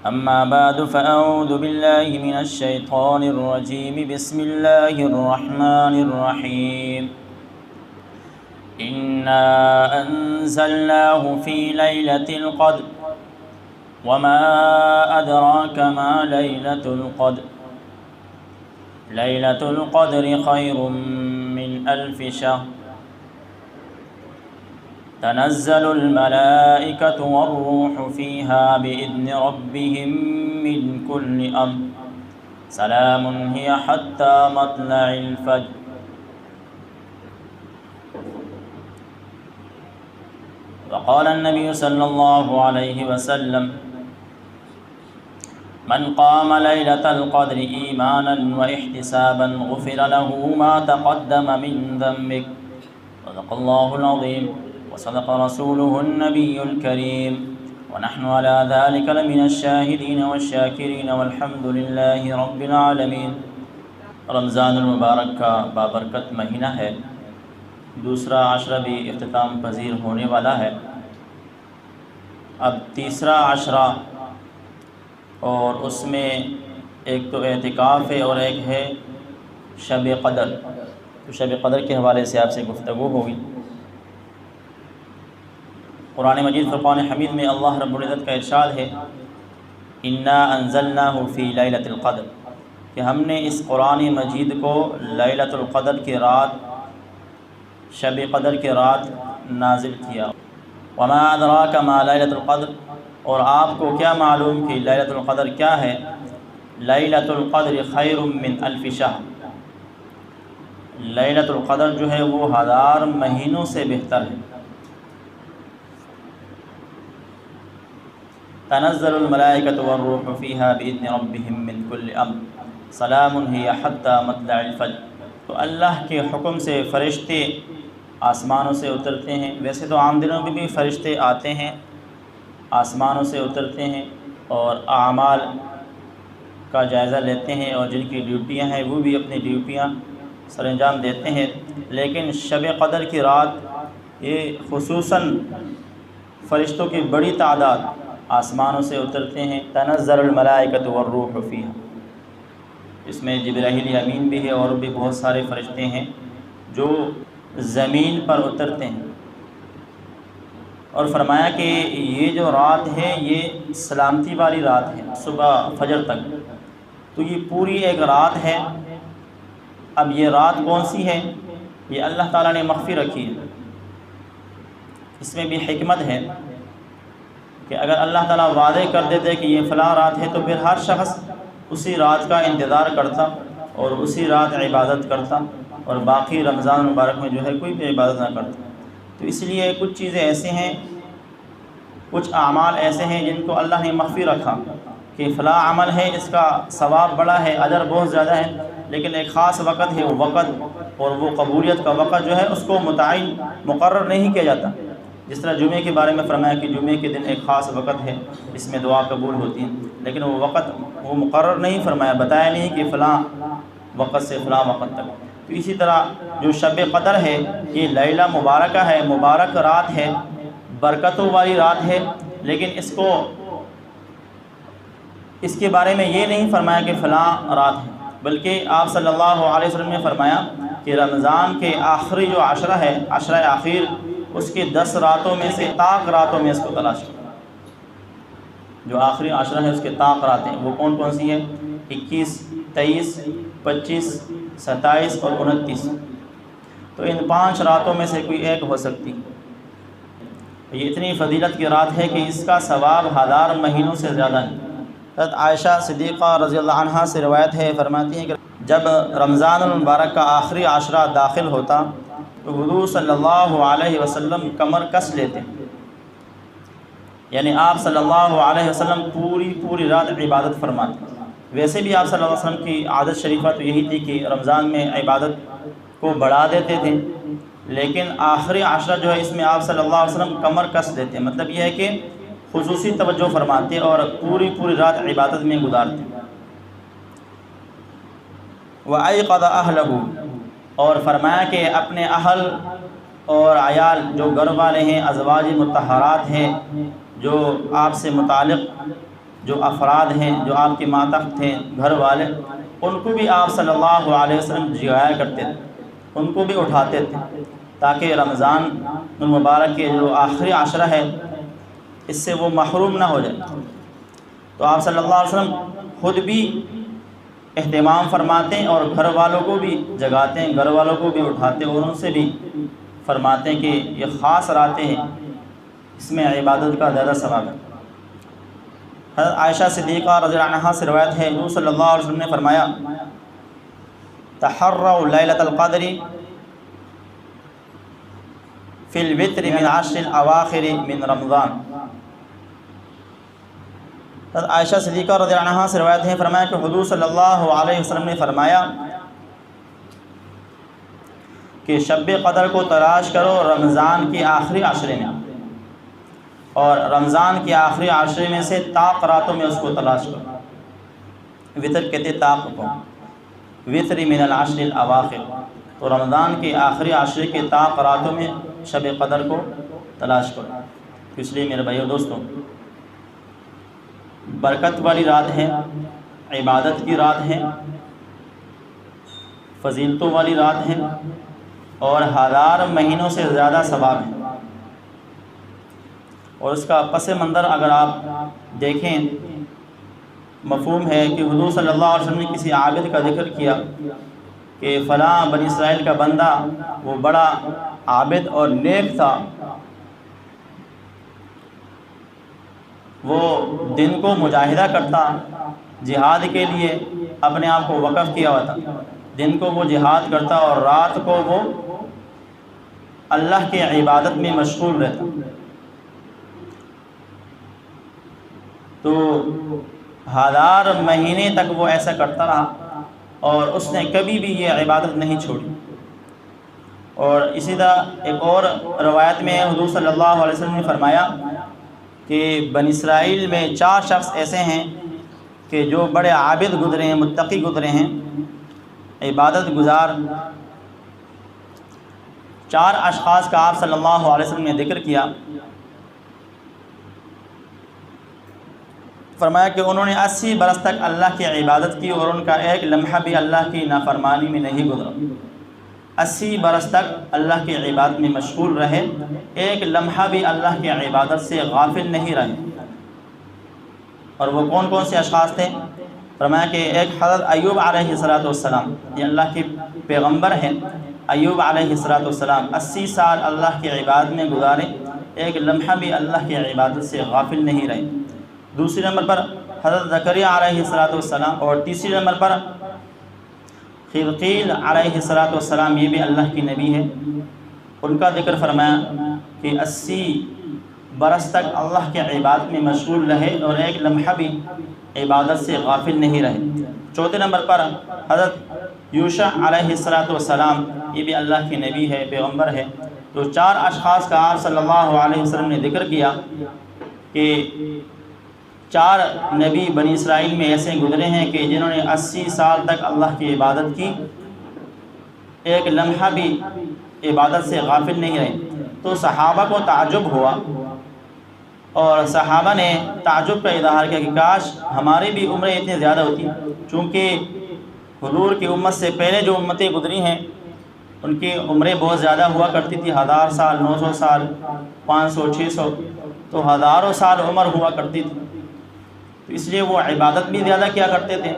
أما بعد فأعوذ بالله من الشيطان الرجيم بسم الله الرحمن الرحيم إنا أنزلناه في ليلة القدر وما أدراك ما ليلة القدر ليلة القدر خير من ألف شهر تنزل الملائكة والروح فيها بإذن ربهم من كل أمر سلام هي حتى مطلع الفجر. وقال النبي صلى الله عليه وسلم من قام ليلة القدر إيمانا واحتسابا غفر له ما تقدم من ذنبه صدق الله العظيم وصدق رسوله النبي الكريم ونحن على ذلك لمن الشاهدين والشاكرين والحمد لله رب العالمين. رمضان المبارک کا بابرکت مہینہ ہے. دوسرا عشرہ بھی اختتام پذیر ہونے والا ہے. اب تیسرا عشرہ اور اس میں ایک تو اعتکاف ہے اور ایک ہے شب قدر. تو شب قدر کے حوالے سے آپ سے گفتگو ہوگی. قرآن مجید فرقان حمید میں اللہ رب العزت کا ارشاد ہے انا انزلناہ فی لیلۃ القدر، کہ ہم نے اس قرآن مجید کو لیلۃ القدر کی رات، شب قدر کی رات نازل کیا. وما ادراک ما لیلۃ القدر، اور آپ کو کیا معلوم کہ لیلۃ القدر کیا ہے؟ لیلۃ القدر خیر من الف شہر، لیلۃ القدر جو ہے وہ 1000 مہینوں سے بہتر ہے. تنزل الملائکۃ والروح فیہا بإذن ربہم من کل امر سلام ہی حتی مطلع الفجر. تو اللہ کے حکم سے فرشتے آسمانوں سے اترتے ہیں. ویسے تو عام دنوں میں بھی فرشتے آتے ہیں، آسمانوں سے اترتے ہیں اور اعمال کا جائزہ لیتے ہیں، اور جن کی ڈیوٹیاں ہیں وہ بھی اپنی ڈیوٹیاں سر انجام دیتے ہیں. لیکن شب قدر کی رات یہ خصوصاً فرشتوں کی بڑی تعداد آسمانوں سے اترتے ہیں. تنزل الملائکۃ والروح فیہا، اس میں جبرائیل امین بھی ہے اور بھی بہت سارے فرشتے ہیں جو زمین پر اترتے ہیں. اور فرمایا کہ یہ جو رات ہے یہ سلامتی والی رات ہے صبح فجر تک. تو یہ پوری ایک رات ہے. اب یہ رات کون سی ہے؟ یہ اللہ تعالیٰ نے مخفی رکھی ہے. اس میں بھی حکمت ہے کہ اگر اللہ تعالیٰ وعدے کر دیتے کہ یہ فلاں رات ہے تو پھر ہر شخص اسی رات کا انتظار کرتا اور اسی رات عبادت کرتا، اور باقی رمضان مبارک میں جو ہے کوئی بھی عبادت نہ کرتا. تو اس لیے کچھ چیزیں ایسے ہیں، کچھ اعمال ایسے ہیں جن کو اللہ نے مخفی رکھا کہ فلاں عمل ہے، اس کا ثواب بڑا ہے، اجر بہت زیادہ ہے، لیکن ایک خاص وقت ہے، وہ وقت اور وہ قبولیت کا وقت جو ہے اس کو متعین مقرر نہیں کیا جاتا. جس طرح جمعے کے بارے میں فرمایا کہ جمعے کے دن ایک خاص وقت ہے اس میں دعا قبول ہوتی ہے، لیکن وہ وقت وہ مقرر نہیں فرمایا، بتایا نہیں کہ فلاں وقت سے فلاں وقت تک. تو اسی طرح جو شب قدر ہے یہ لیلہ مبارکہ ہے، مبارک رات ہے، برکتوں والی رات ہے. لیکن اس کے بارے میں یہ نہیں فرمایا کہ فلاں رات ہے، بلکہ آپ صلی اللہ علیہ وسلم نے فرمایا کہ رمضان کے آخری جو عشرہ ہے، عشرہ آخر، اس کی 10 راتوں میں سے طاق راتوں میں اس کو تلاش کریں. جو آخری عشرہ ہے اس کے طاق راتیں وہ کون کون سی ہیں؟ 21، 23، 25، 27 اور 29. تو ان 5 راتوں میں سے کوئی ایک ہو سکتی. یہ اتنی فضیلت کی رات ہے کہ اس کا ثواب 1000 مہینوں سے زیادہ ہے. حضرت عائشہ صدیقہ رضی اللہ عنہا سے روایت ہے، فرماتی ہیں کہ جب رمضان المبارک کا آخری عشرہ داخل ہوتا تو حضور صلی اللہ علیہ وسلم کمر کس لیتے، یعنی آپ صلی اللہ علیہ وسلم پوری رات عبادت فرماتے. ویسے بھی آپ صلی اللہ علیہ وسلم کی عادت شریفہ تو یہی تھی کہ رمضان میں عبادت کو بڑھا دیتے تھے، لیکن آخری عشرہ جو ہے اس میں آپ صلی اللہ علیہ وسلم کمر کس دیتے. مطلب یہ ہے کہ خصوصی توجہ فرماتے اور پوری رات عبادت میں گزارتے. وَأَيْقَظَ أَهْلَهُ، اور فرمایا کہ اپنے اہل اور عیال جو گھر والے ہیں، ازواج مطہرات ہیں جو آپ سے متعلق جو افراد ہیں، جو آپ کے ماتحت ہیں، گھر والے، ان کو بھی آپ صلی اللہ علیہ وسلم جگایا کرتے تھے، ان کو بھی اٹھاتے تھے، تاکہ رمضان المبارک کے جو آخری عشرہ ہے اس سے وہ محروم نہ ہو جائے۔ تو آپ صلی اللہ علیہ وسلم خود بھی اہتمام فرماتے ہیں اور گھر والوں کو بھی جگاتے ہیں، گھر والوں کو بھی اٹھاتے ہیں اور ان سے بھی فرماتے ہیں کہ یہ خاص راتیں ہیں، اس میں عبادت کا زیادہ ثواب ہے۔ حضرت عائشہ صدیقہ رضی اللہ عنہا سے روایت ہے، حضور صلی اللہ علیہ وسلم نے فرمایا تحروا لیلۃ القدر فی الوتر من عشر الاواخر من رمضان۔ حضرت عائشہ صدیقہ رضی اللہ عنہا سے روایت ہے، فرمایا کہ حضور صلی اللہ علیہ وسلم نے فرمایا کہ شب قدر کو تلاش کرو رمضان کے آخری عشرے میں، اور رمضان کے آخری عشرے میں سے طاق راتوں میں اس کو تلاش کرو۔ وطر کہتے طاق کو، وطر من العشر الاواخر، تو رمضان کے آخری عشرے کے طاق راتوں میں شب قدر کو تلاش کرو۔ اس لیے میرے بھائیو دوستوں، برکت والی رات ہے، عبادت کی رات ہے، فضیلتوں والی رات ہے، اور 1000 مہینوں سے زیادہ ثواب ہے۔ اور اس کا پس منظر اگر آپ دیکھیں، مفہوم ہے کہ حضور صلی اللہ علیہ وسلم نے کسی عابد کا ذکر کیا کہ فلاں بنی اسرائیل کا بندہ وہ بڑا عابد اور نیک تھا، وہ دن کو مجاہدہ کرتا، جہاد کے لیے اپنے آپ کو وقف کیا ہوا تھا، دن کو وہ جہاد کرتا اور رات کو وہ اللہ کے عبادت میں مشغول رہتا۔ تو 1000 مہینے تک وہ ایسا کرتا رہا اور اس نے کبھی بھی یہ عبادت نہیں چھوڑی۔ اور اسی طرح ایک اور روایت میں حضور صلی اللہ علیہ وسلم نے فرمایا کہ بنی اسرائیل میں 4 شخص ایسے ہیں کہ جو بڑے عابد گزرے ہیں، متقی گزرے ہیں، عبادت گزار۔ 4 اشخاص کا آپ صلی اللہ علیہ وسلم نے ذکر کیا، فرمایا کہ انہوں نے 80 برس تک اللہ کی عبادت کی اور ان کا ایک لمحہ بھی اللہ کی نافرمانی میں نہیں گزرا۔ 80 برس تک اللہ کی عبادت میں مشغول رہے، ایک لمحہ بھی اللہ کی عبادت سے غافل نہیں رہے۔ اور وہ کون کون سے اشخاص تھے؟ فرمایا کہ ایک حضرت ایوب علیہ السلام، یہ اللہ کے پیغمبر ہیں۔ ایوب علیہ السلام 80 سال اللہ کی عبادت میں گزارے، ایک لمحہ بھی اللہ کی عبادت سے غافل نہیں رہے۔ دوسری نمبر پر حضرت زکریا علیہ السلام، اور تیسری نمبر پر خضقیل علیہ السلام، یہ بھی اللہ کی نبی ہے۔ ان کا ذکر فرمایا کہ 80 برس تک اللہ کے عبادت میں مشغول رہے اور ایک لمحہ بھی عبادت سے غافل نہیں رہے۔ چوتھے نمبر پر حضرت یوشع علیہ السلام، یہ بھی اللہ کی نبی ہے، پیغمبر ہے۔ تو 4 اشخاص کا آپ صلی اللہ علیہ وسلم نے ذکر کیا کہ 4 نبی بنی اسرائیل میں ایسے گزرے ہیں کہ جنہوں نے 80 سال تک اللہ کی عبادت کی، ایک لمحہ بھی عبادت سے غافل نہیں رہے۔ تو صحابہ کو تعجب ہوا اور صحابہ نے تعجب کا اظہار کیا کہ کاش ہماری بھی عمریں اتنی زیادہ ہوتی، چونکہ حضور کی امت سے پہلے جو امتیں گزری ہیں ان کی عمریں بہت زیادہ ہوا کرتی تھی، 1000 سال، 900 سال، 500، 600، تو ہزاروں سال عمر ہوا کرتی تھی، تو اس لیے وہ عبادت بھی زیادہ کیا کرتے تھے۔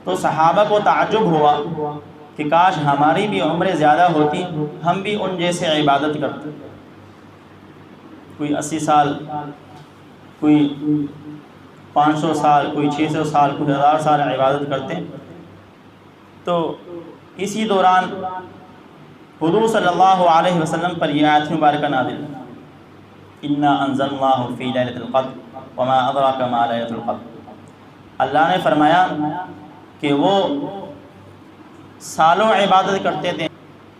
تو صحابہ کو تعجب ہوا کہ کاش ہماری بھی عمریں زیادہ ہوتی، ہم بھی ان جیسے عبادت کرتے، کوئی 80 سال، کوئی 500 سال، کوئی 600 سال، کوئی 1000 سال عبادت کرتے۔ تو اسی دوران حضور صلی اللہ علیہ وسلم پر یہ آیت مبارکہ نازل، انا انزلناہ فی لیلۃ القدر وما ادراک ما لیلۃ القدر۔ اللہ نے فرمایا کہ وہ سالوں عبادت کرتے تھے،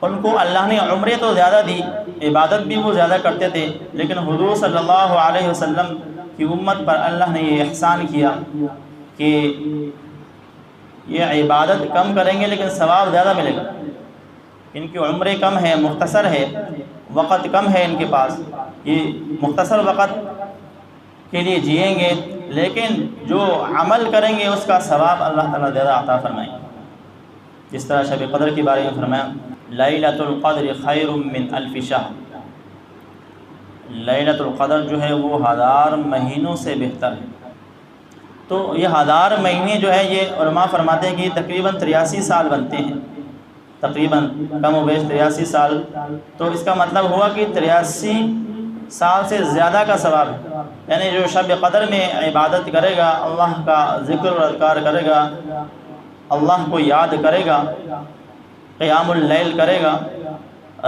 ان کو اللہ نے عمریں تو زیادہ دی، عبادت بھی وہ زیادہ کرتے تھے، لیکن حضور صلی اللہ علیہ وسلم کی امت پر اللہ نے یہ احسان کیا کہ یہ عبادت کم کریں گے لیکن ثواب زیادہ ملے گا۔ ان کی عمریں کم ہے، مختصر ہے، وقت کم ہے ان کے پاس، یہ مختصر وقت کے لیے جئیں گے لیکن جو عمل کریں گے اس کا ثواب اللہ تعالیٰ زیادہ عطا فرمائیں گے۔ جس طرح شب قدر کے بارے میں فرمایا لیلۃ القدر خیر من الف شہر، لیلۃ القدر جو ہے وہ 1000 مہینوں سے بہتر ہے۔ تو یہ 1000 مہینے جو ہے یہ علماء فرماتے ہیں کہ تقریباً 83 سال بنتے ہیں، تقریباً کم و بیش 83 سال۔ تو اس کا مطلب ہوا کہ 83 سال سے زیادہ کا ثواب ہے، یعنی جو شب قدر میں عبادت کرے گا، اللہ کا ذکر و اذکار کرے گا، اللہ کو یاد کرے گا، قیام اللیل کرے گا،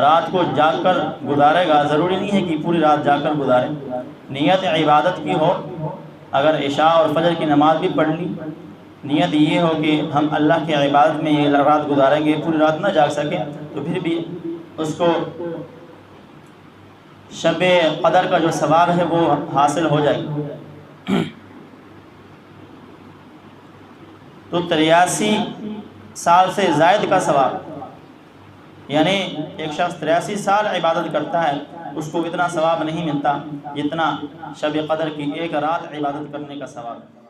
رات کو جاگ کر گزارے گا، ضروری نہیں ہے کہ پوری رات جاگ کر گزارے، نیت عبادت کی ہو، اگر عشاء اور فجر کی نماز بھی پڑھ لی، نیت یہ ہو کہ ہم اللہ کی عبادت میں یہ رات گزاریں گے، پوری رات نہ جاگ سکیں، تو پھر بھی اس کو شب قدر کا جو ثواب ہے وہ حاصل ہو جائے گا۔ تو 83 سال سے زائد کا ثواب، یعنی ایک شخص 83 سال عبادت کرتا ہے، اس کو اتنا ثواب نہیں ملتا جتنا شب قدر کی ایک رات عبادت کرنے کا ثواب ہے۔